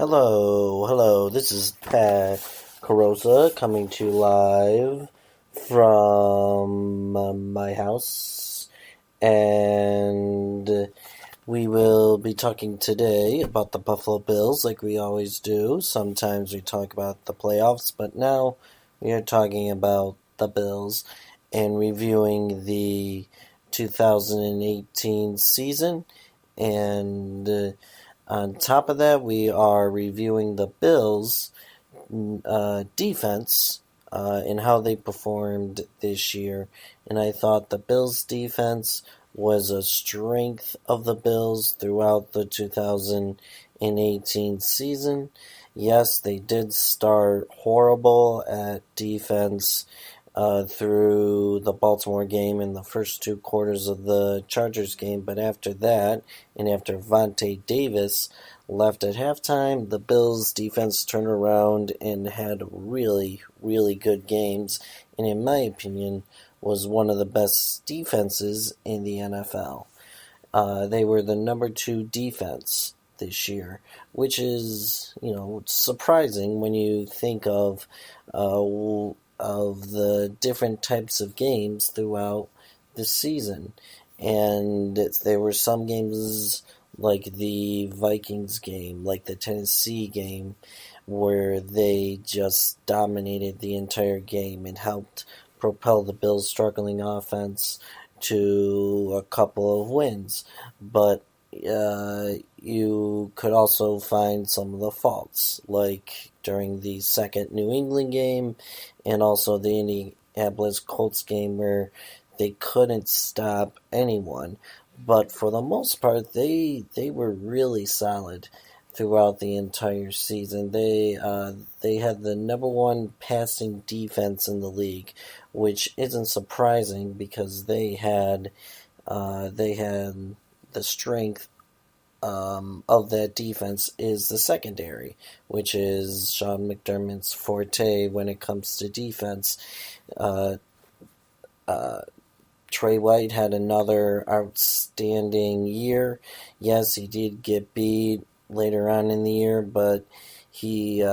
Hello. This is Pat Carosa coming to you live from my house, and we will be talking today about the Buffalo Bills like we always do. Sometimes we talk about the playoffs, but now we are talking about the Bills and reviewing the 2018 season, and on top of that, we are reviewing the Bills' defense and how they performed this year. And I thought the Bills' defense was a strength of the Bills throughout the 2018 season. Yes, they did start horrible at defense through the Baltimore game and the first two quarters of the Chargers game, but after that, and after Vontae Davis left at halftime, the Bills' defense turned around and had really, really good games, and in my opinion, was one of the best defenses in the NFL. They were the number 2 defense this year, which is, surprising when you think of the different types of games throughout the season. And there were some games like the Vikings game, like the Tennessee game, where they just dominated the entire game and helped propel the Bills' struggling offense to a couple of wins. But you could also find some of the faults, like during the second New England game and also the Indianapolis Colts game, where they couldn't stop anyone. But for the most part, they were really solid throughout the entire season. They had the number 1 passing defense in the league, which isn't surprising because they had the strength of that defense is the secondary, which is Sean McDermott's forte when it comes to defense. Trey White had another outstanding year. Yes, he did get beat later on in the year, but he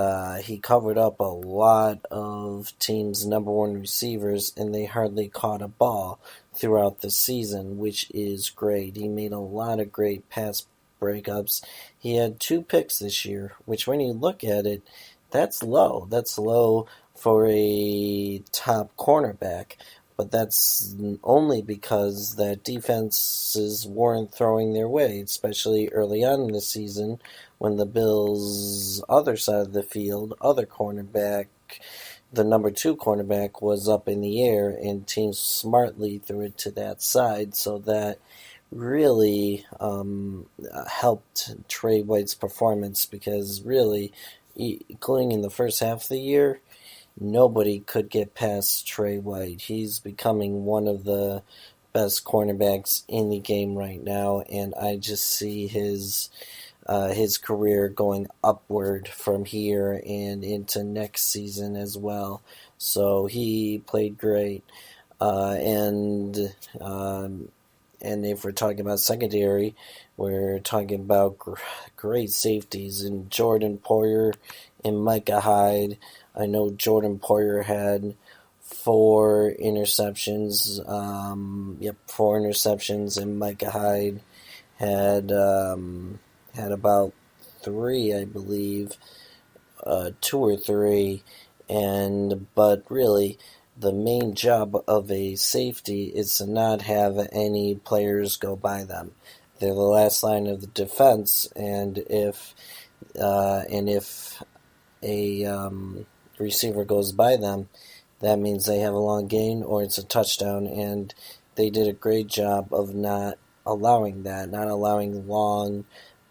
covered up a lot of teams' number 1 receivers, and they hardly caught a ball throughout the season, which is great. He made a lot of great pass breakups. He had 2 picks this year, which when you look at it, that's low. That's low for a top cornerback. But that's only because that defenses weren't throwing their way, especially early on in the season when the Bills' other side of the field, other cornerback, the number 2 cornerback, was up in the air, and teams smartly threw it to that side, so that really helped Trey White's performance, because really, including in the first half of the year, nobody could get past Trey White. He's becoming one of the best cornerbacks in the game right now, and I just see his career going upward from here and into next season as well. So he played great, and if we're talking about secondary, we're talking about great safeties in Jordan Poyer and Micah Hyde. I know Jordan Poyer had 4 interceptions. 4 interceptions, and Micah Hyde had about 3, I believe, 2 or 3. But really, the main job of a safety is to not have any players go by them. They're the last line of the defense, and if a receiver goes by them, that means they have a long gain or it's a touchdown, and they did a great job of not allowing that, not allowing long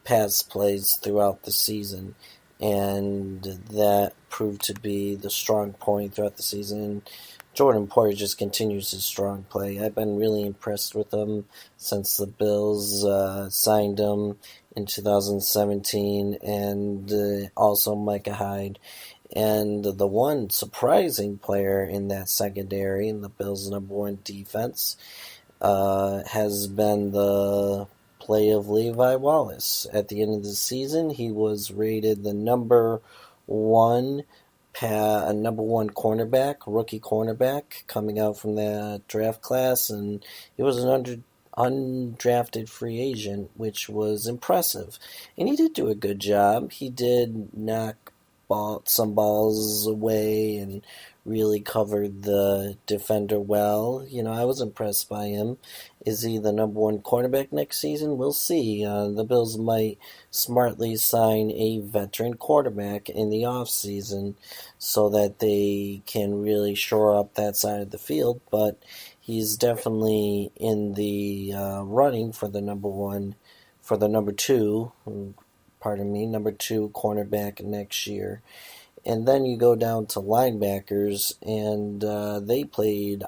pass plays throughout the season, and that proved to be the strong point throughout the season. Jordan Poyer just continues his strong play. I've been really impressed with him since the Bills signed him in 2017, and also Micah Hyde. And the one surprising player in that secondary, in the Bills' number 1 defense, has been the play of Levi Wallace. At the end of the season, he was rated the one number one cornerback, rookie cornerback, coming out from the draft class, and he was an undrafted free agent, which was impressive. And he did do a good job. He did knock some balls away and really covered the defender well. I was impressed by him. Is he the number one cornerback next season? We'll see. The Bills might smartly sign a veteran quarterback in the offseason so that they can really shore up that side of the field, but he's definitely in the running for the number two cornerback next year. And then you go down to linebackers, and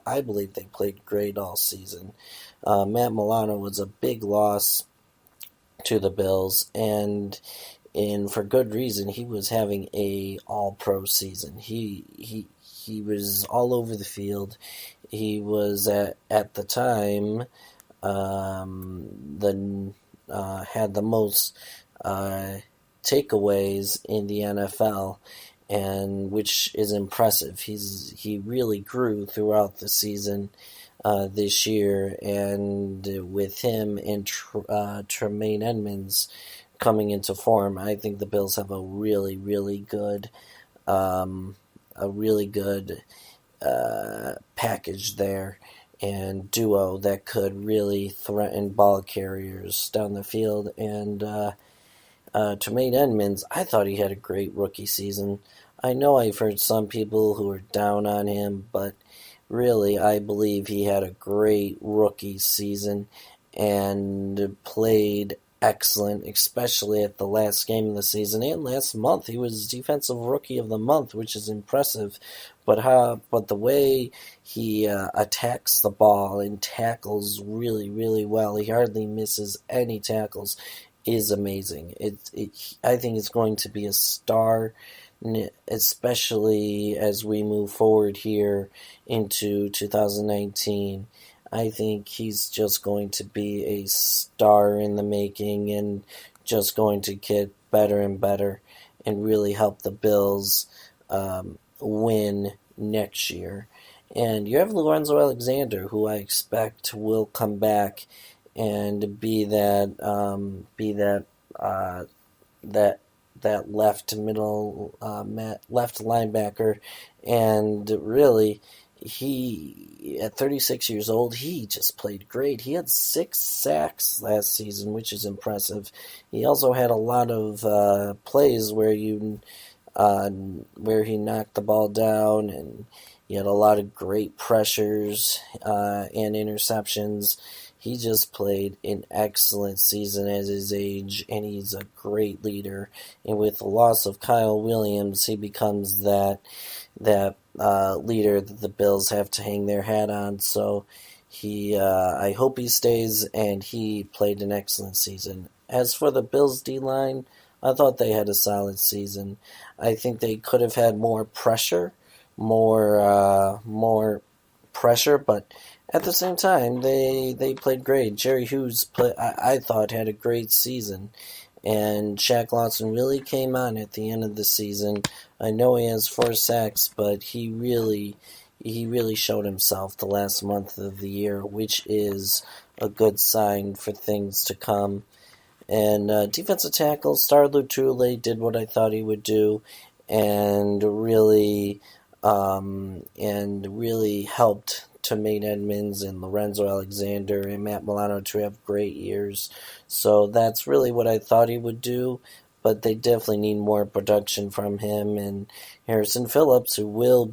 I believe they played great all season. Matt Milano was a big loss to the Bills, and for good reason. He was having a all-pro season. He was all over the field. He was at the time had the most takeaways in the NFL, and which is impressive. He really grew throughout the season this year, and with him and Tremaine Edmonds coming into form, I think the Bills have a really, really good package there and duo that could really threaten ball carriers down the field. And Tremaine Edmonds, I thought he had a great rookie season. I know I've heard some people who are down on him, but really I believe he had a great rookie season and played excellent, especially at the last game of the season and last month. He was Defensive Rookie of the Month, which is impressive. But the way he attacks the ball and tackles really, really well, he hardly misses any tackles, is amazing. I think it's going to be a star, especially as we move forward here into 2019. I think he's just going to be a star in the making and just going to get better and better and really help the Bills win next year. And you have Lorenzo Alexander, who I expect will come back and be that left linebacker, and really, he at 36 years old, he just played great. He had 6 sacks last season, which is impressive. He also had a lot of plays where he knocked the ball down, and he had a lot of great pressures and interceptions. He just played an excellent season at his age, and he's a great leader. And with the loss of Kyle Williams, he becomes that leader that the Bills have to hang their hat on. So I hope he stays, and he played an excellent season. As for the Bills D-line, I thought they had a solid season. I think they could have had more pressure, but at the same time, they played great. Jerry Hughes, I thought, had a great season. And Shaq Lawson really came on at the end of the season. I know he has 4 sacks, but he really showed himself the last month of the year, which is a good sign for things to come. And defensive tackle, Star Lotulelei did what I thought he would do, and really helped Tremaine Edmonds and Lorenzo Alexander and Matt Milano to have great years. So that's really what I thought he would do, but they definitely need more production from him. And Harrison Phillips, who will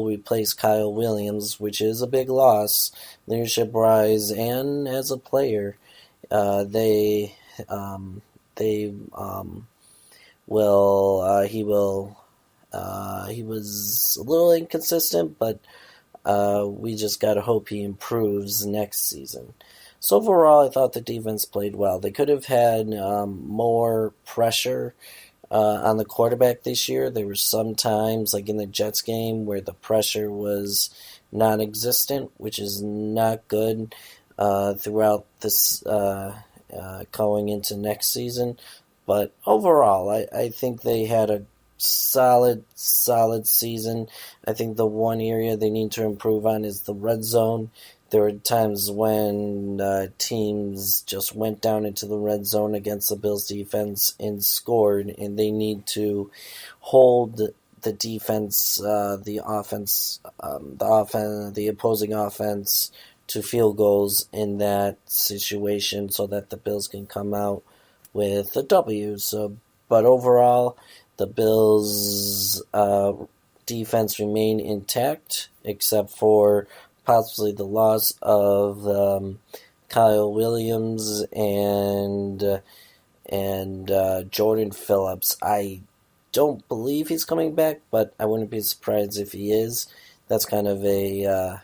replace Kyle Williams, which is a big loss, leadership-wise and as a player. He was a little inconsistent, but we just got to hope he improves next season. So overall, I thought the defense played well. They could have had more pressure on the quarterback this year. There were some times, like in the Jets game, where the pressure was non-existent, which is not good throughout this going into next season. But overall, I think they had a solid season. I think the one area they need to improve on is the red zone. There were times when teams just went down into the red zone against the Bills defense and scored, and they need to hold the defense, the offense, the opposing offense to field goals in that situation, so that the Bills can come out with a W. So, but overall, the Bills' defense remain intact, except for possibly the loss of Kyle Williams and Jordan Phillips. I don't believe he's coming back, but I wouldn't be surprised if he is. That's kind of a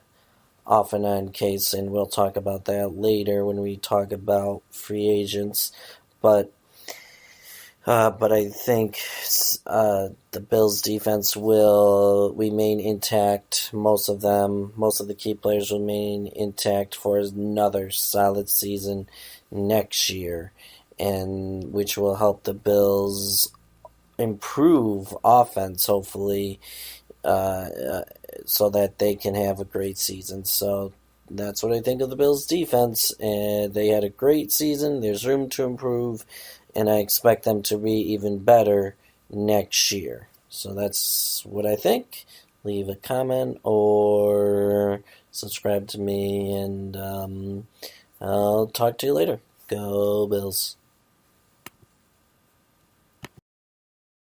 off and on case, and we'll talk about that later when we talk about free agents. But I think the Bills' defense will remain intact. Most of the key players remain intact for another solid season next year, and which will help the Bills improve offense, hopefully, so that they can have a great season. So that's what I think of the Bills' defense. And they had a great season. There's room to improve, and I expect them to be even better next year. So that's what I think. Leave a comment or subscribe to me, and I'll talk to you later. Go Bills.